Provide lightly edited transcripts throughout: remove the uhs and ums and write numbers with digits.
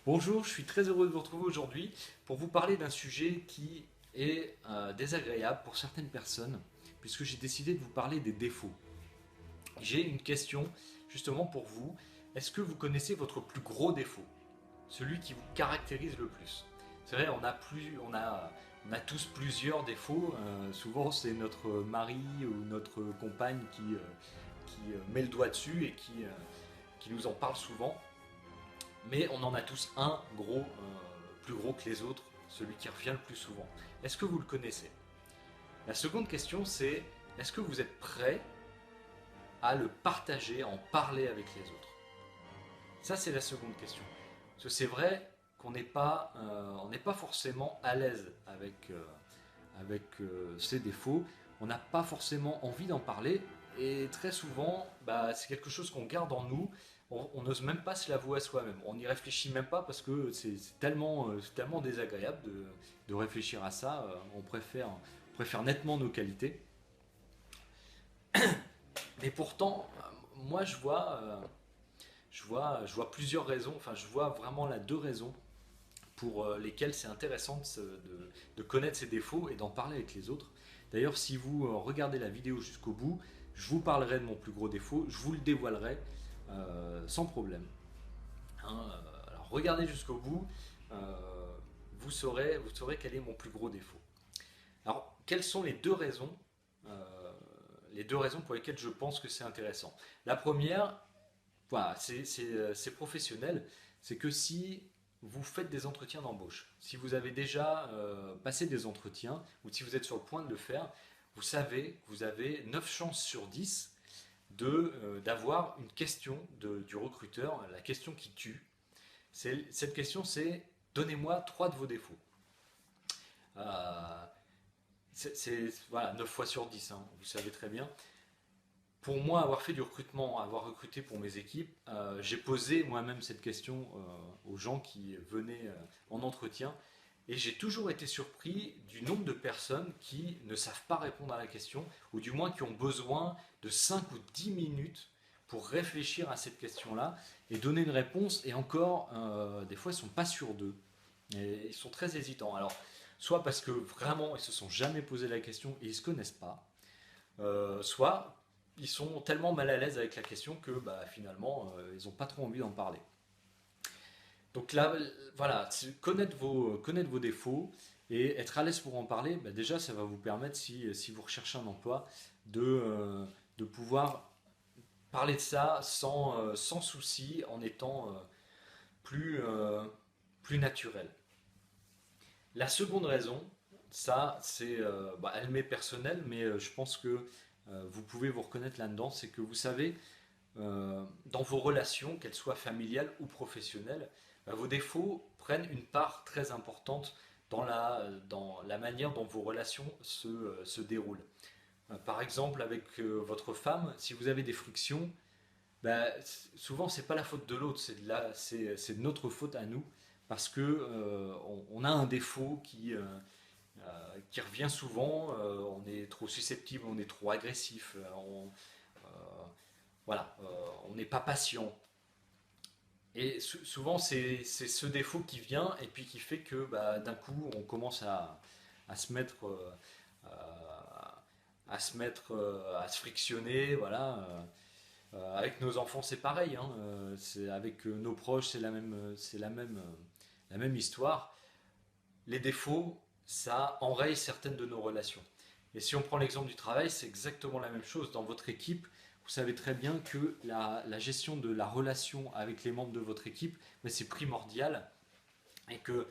Bonjour, je suis très heureux de vous retrouver aujourd'hui pour vous parler d'un sujet qui est désagréable pour certaines personnes, puisque j'ai décidé de vous parler des défauts. J'ai une question justement pour vous. Est-ce que vous connaissez votre plus gros défaut? Celui qui vous caractérise le plus? C'est vrai, on a tous plusieurs défauts. Souvent, c'est notre mari ou notre compagne qui met le doigt dessus et qui nous en parle souvent. Mais on en a tous un gros, plus gros que les autres, celui qui revient le plus souvent. Est-ce que vous le connaissez? La seconde question, c'est est-ce que vous êtes prêt à le partager, à en parler avec les autres? Ça, c'est la seconde question. Parce que c'est vrai qu'on n'est pas forcément à l'aise avec ses défauts. On n'a pas forcément envie d'en parler. Et très souvent, bah, c'est quelque chose qu'on garde en nous. On n'ose même pas se l'avouer à soi-même. On n'y réfléchit même pas parce que c'est tellement désagréable de réfléchir à ça. On préfère nettement nos qualités. Mais pourtant, moi, je vois plusieurs raisons. Enfin, je vois vraiment là deux raisons pour lesquelles c'est intéressant de connaître ses défauts et d'en parler avec les autres. D'ailleurs, si vous regardez la vidéo jusqu'au bout, je vous parlerai de mon plus gros défaut, je vous le dévoilerai sans problème. Alors regardez jusqu'au bout, euh, vous saurez quel est mon plus gros défaut. Alors, quelles sont les deux raisons pour lesquelles je pense que c'est intéressant? La première, voilà, c'est professionnel, c'est que si vous faites des entretiens d'embauche, si vous avez déjà passé des entretiens, ou si vous êtes sur le point de le faire, vous savez que vous avez 9 chances sur 10 d'avoir une question du recruteur, la question qui tue. Cette question, c'est donnez-moi 3 de vos défauts. Euh, voilà, 9 fois sur 10, hein, vous savez très bien. Pour moi, avoir fait du recrutement, avoir recruté pour mes équipes, j'ai posé moi-même cette question aux gens qui venaient en entretien et j'ai toujours été surpris du nombre de personnes qui ne savent pas répondre à la question ou du moins qui ont besoin de 5 ou 10 minutes pour réfléchir à cette question-là et donner une réponse et encore, des fois, ils ne sont pas sûrs d'eux. Et ils sont très hésitants. Alors, soit parce que vraiment, ils se sont jamais posé la question et ils ne se connaissent pas, soit ils sont tellement mal à l'aise avec la question que bah, finalement ils n'ont pas trop envie d'en parler. Donc là, voilà, connaître vos défauts et être à l'aise pour en parler, bah, déjà ça va vous permettre, si vous recherchez un emploi, de pouvoir parler de ça sans souci, en étant plus, plus naturel. La seconde raison, ça, c'est, bah, elle m'est personnelle, mais je pense que vous pouvez vous reconnaître là-dedans, c'est que vous savez, dans vos relations, qu'elles soient familiales ou professionnelles, bah, vos défauts prennent une part très importante dans la manière dont vos relations se déroulent. Par exemple, avec votre femme, si vous avez des frictions, bah, souvent c'est pas la faute de l'autre, c'est de notre faute à nous, parce que on a un défaut qui revient souvent, on est trop susceptible, on est trop agressif, euh, voilà, on n'est pas patient. Et souvent, c'est ce défaut qui vient et puis qui fait que bah, d'un coup, on commence à se mettre, à se frictionner, voilà. Avec nos enfants, c'est pareil, hein, avec nos proches, la même histoire. Les défauts, ça enraye certaines de nos relations. Et si on prend l'exemple du travail, c'est exactement la même chose. Dans votre équipe, vous savez très bien que la gestion de la relation avec les membres de votre équipe, c'est primordial. Et que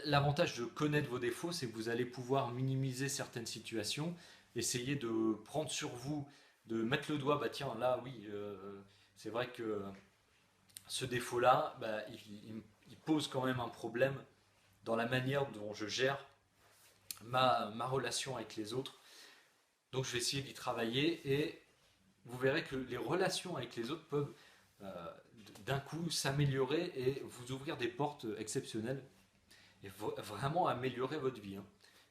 l'avantage de connaître vos défauts, c'est que vous allez pouvoir minimiser certaines situations, essayer de prendre sur vous, de mettre le doigt, bah tiens, là, oui, c'est vrai que ce défaut-là, bah, il pose quand même un problème dans la manière dont je gère ma relation avec les autres. Donc je vais essayer d'y travailler et vous verrez que les relations avec les autres peuvent euh, d'un coup s'améliorer et vous ouvrir des portes exceptionnelles et vraiment améliorer votre vie, hein.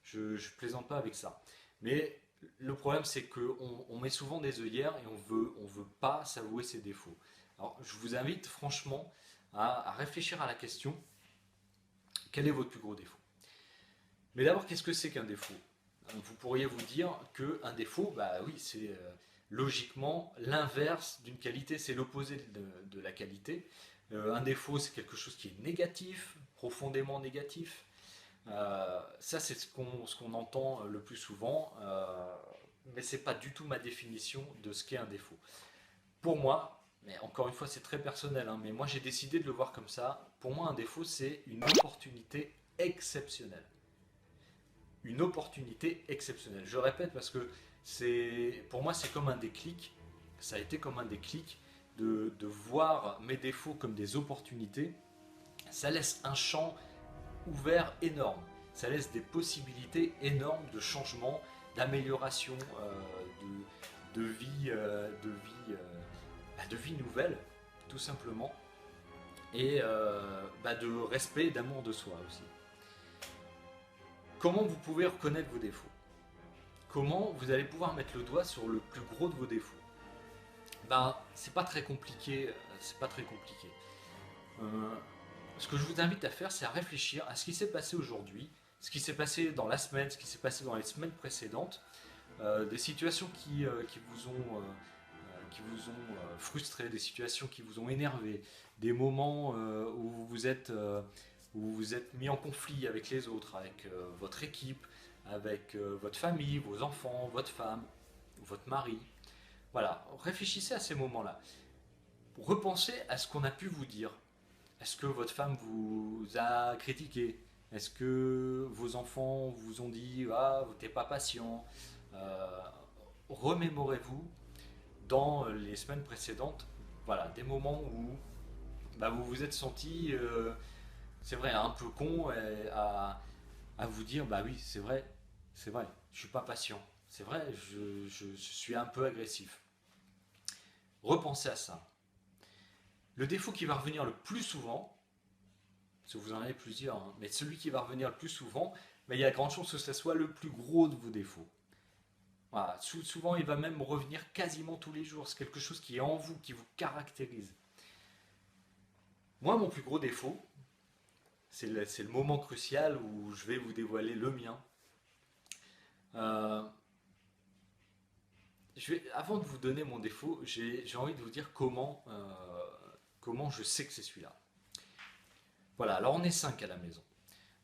Je ne plaisante pas avec ça. Mais le problème, c'est qu'on met souvent des œillères et on veut pas s'avouer ses défauts. Alors, je vous invite franchement à réfléchir à la question, quel est votre plus gros défaut? Mais d'abord, qu'est-ce que c'est qu'un défaut? Vous pourriez vous dire qu'un défaut, bah oui, c'est logiquement l'inverse d'une qualité, c'est l'opposé de la qualité. Un défaut, c'est quelque chose qui est négatif, profondément négatif. Ça, c'est ce qu'on entend le plus souvent, mais c'est pas du tout ma définition de ce qu'est un défaut. Pour moi, mais encore une fois, c'est très personnel, hein, mais moi j'ai décidé de le voir comme ça. Pour moi, un défaut, c'est une opportunité exceptionnelle. Une opportunité exceptionnelle. Je répète parce que pour moi, c'est comme un déclic. Ça a été comme un déclic de voir mes défauts comme des opportunités. Ça laisse un champ ouvert énorme. Ça laisse des possibilités énormes de changement, d'amélioration, de vie, de vie nouvelle, tout simplement, et de respect et d'amour de soi aussi. Comment vous pouvez reconnaître vos défauts? Comment vous allez pouvoir mettre le doigt sur le plus gros de vos défauts? C'est pas très compliqué, c'est pas très compliqué. Ce que je vous invite à faire, c'est à réfléchir à ce qui s'est passé aujourd'hui, ce qui s'est passé dans la semaine, ce qui s'est passé dans les semaines précédentes, des situations qui vous ont frustré, des situations qui vous ont énervé, des moments où vous êtes mis en conflit avec les autres, avec votre équipe, avec votre famille, vos enfants, votre femme, votre mari. Voilà, réfléchissez à ces moments-là. Repensez à ce qu'on a pu vous dire. Est-ce que votre femme vous a critiqué? Est-ce que vos enfants vous ont dit ah, t'es pas patient? Euh, Remémorez-vous dans les semaines précédentes, voilà, des moments où vous vous êtes senti, c'est vrai, un peu con à vous dire bah oui, c'est vrai, je suis pas patient, c'est vrai, je suis un peu agressif. Repensez à ça. Le défaut qui va revenir le plus souvent, parce que vous en avez plusieurs, hein, mais celui qui va revenir le plus souvent, il y a grande chance que ce soit le plus gros de vos défauts. Voilà, souvent, il va même revenir quasiment tous les jours. C'est quelque chose qui est en vous, qui vous caractérise. Moi, mon plus gros défaut, c'est le moment crucial où je vais vous dévoiler le mien. Euh, Avant de vous donner mon défaut, j'ai envie de vous dire comment je sais que c'est celui-là. Voilà, alors on est 5 à la maison.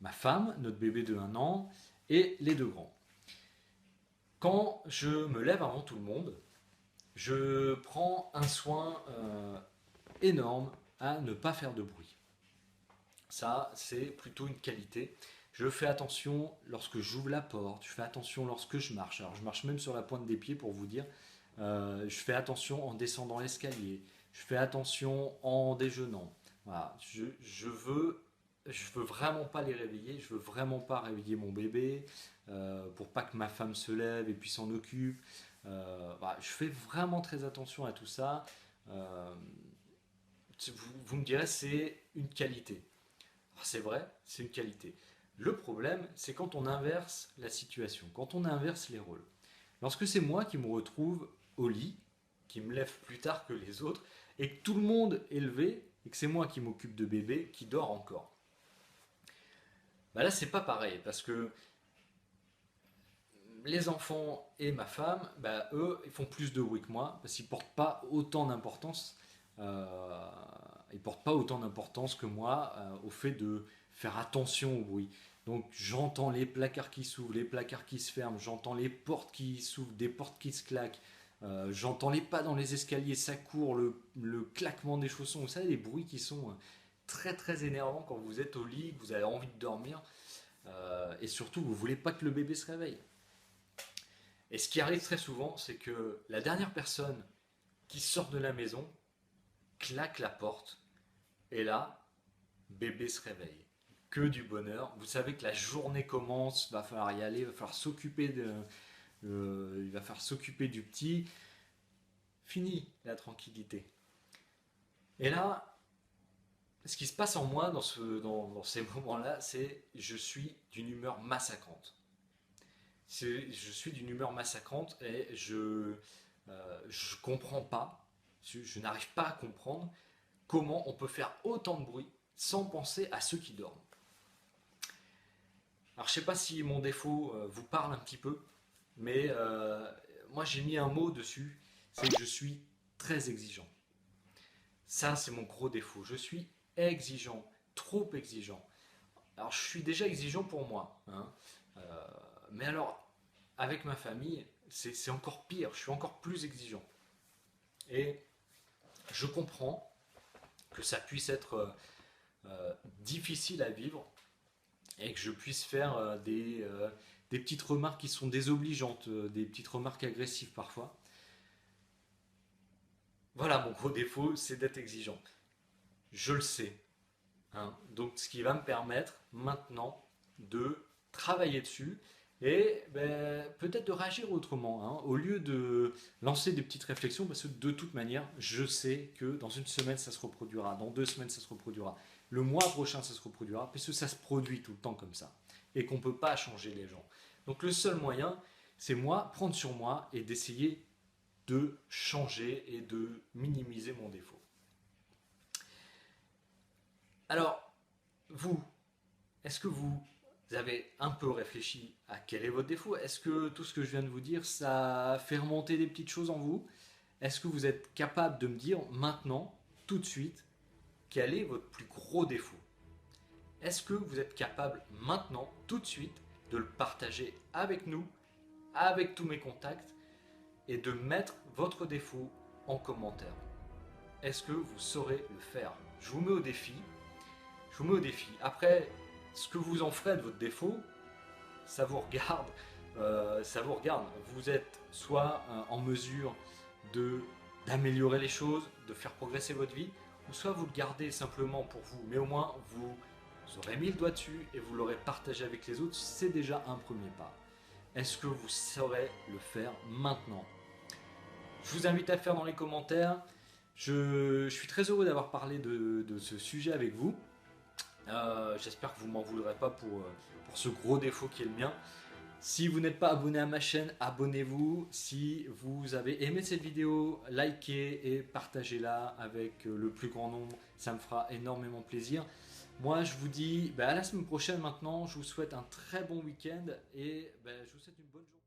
Ma femme, notre bébé de 1 an et les 2 grands. Quand je me lève avant tout le monde, je prends un soin énorme à ne pas faire de bruit. Ça, c'est plutôt une qualité. Je fais attention lorsque j'ouvre la porte, je fais attention lorsque je marche. Alors, je marche même sur la pointe des pieds pour vous dire. Je fais attention en descendant l'escalier. Je fais attention en déjeunant. Voilà. Je veux vraiment pas les réveiller. Je veux vraiment pas réveiller mon bébé pour pas que ma femme se lève et puis s'en occupe. Voilà. Je fais vraiment très attention à tout ça. Euh, vous me direz, c'est une qualité. C'est vrai, c'est une qualité. Le problème, c'est quand on inverse la situation, quand on inverse les rôles. Lorsque c'est moi qui me retrouve au lit, qui me lève plus tard que les autres, et que tout le monde est levé, et que c'est moi qui m'occupe de bébé qui dort encore. Là, c'est pas pareil, parce que les enfants et ma femme, eux, ils font plus de bruit que moi, parce qu'ils portent pas autant d'importance. Ils portent pas autant d'importance que moi au fait de faire attention au bruit. Donc j'entends les placards qui s'ouvrent, les placards qui se ferment, j'entends les portes qui s'ouvrent, des portes qui se claquent, j'entends les pas dans les escaliers, ça court, le claquement des chaussons. Vous savez, les bruits qui sont très très énervants quand vous êtes au lit, que vous avez envie de dormir, et surtout vous voulez pas que le bébé se réveille. Et ce qui arrive très souvent, c'est que la dernière personne qui sort de la maison claque la porte, et là, bébé se réveille. Que du bonheur. Vous savez que la journée commence, va falloir y aller, va falloir il va falloir s'occuper du petit. Fini la tranquillité. Et là, ce qui se passe en moi dans ces moments-là, c'est je suis d'une humeur massacrante. Je suis d'une humeur massacrante et je comprends pas, je n'arrive pas à comprendre comment on peut faire autant de bruit sans penser à ceux qui dorment. Alors je ne sais pas si mon défaut vous parle un petit peu, mais moi j'ai mis un mot dessus, c'est que je suis très exigeant. Ça c'est mon gros défaut, je suis exigeant, trop exigeant. Alors je suis déjà exigeant pour moi, hein. Euh, mais alors avec ma famille c'est encore pire, je suis encore plus exigeant. Et je comprends que ça puisse être difficile à vivre et que je puisse faire des petites remarques qui sont désobligeantes, des petites remarques agressives parfois. Voilà, mon gros défaut, c'est d'être exigeant. Je le sais, hein. Donc ce qui va me permettre maintenant de travailler dessus et ben, peut-être de réagir autrement, hein. Au lieu de lancer des petites réflexions, parce que de toute manière, je sais que dans une semaine ça se reproduira, dans 2 semaines ça se reproduira, le mois prochain ça se reproduira, parce que ça se produit tout le temps comme ça et qu'on ne peut pas changer les gens. Donc le seul moyen, c'est moi, prendre sur moi et d'essayer de changer et de minimiser mon défaut. Alors, vous, est-ce que vous avez un peu réfléchi à quel est votre défaut? Est-ce que tout ce que je viens de vous dire, ça fait remonter des petites choses en vous? Est-ce que vous êtes capable de me dire maintenant, tout de suite, quel est votre plus gros défaut? Est-ce que vous êtes capable maintenant, tout de suite, de le partager avec nous, avec tous mes contacts, et de mettre votre défaut en commentaire? Est-ce que vous saurez le faire? Je vous mets au défi. Je vous mets au défi. Après, ce que vous en ferez de votre défaut, ça vous regarde. Ça vous regarde. Vous êtes soit en mesure de d'améliorer les choses, de faire progresser votre vie, ou soit vous le gardez simplement pour vous. Mais au moins, vous aurez mis le doigt dessus et vous l'aurez partagé avec les autres. C'est déjà un premier pas. Est-ce que vous saurez le faire maintenant? Je vous invite à le faire dans les commentaires. Je suis très heureux d'avoir parlé de ce sujet avec vous. J'espère que vous ne m'en voudrez pas pour ce gros défaut qui est le mien. Si vous n'êtes pas abonné à ma chaîne, abonnez-vous. Si vous avez aimé cette vidéo, likez et partagez-la avec le plus grand nombre. Ça me fera énormément plaisir. Moi, je vous dis à la semaine prochaine maintenant. Je vous souhaite un très bon week-end et je vous souhaite une bonne journée.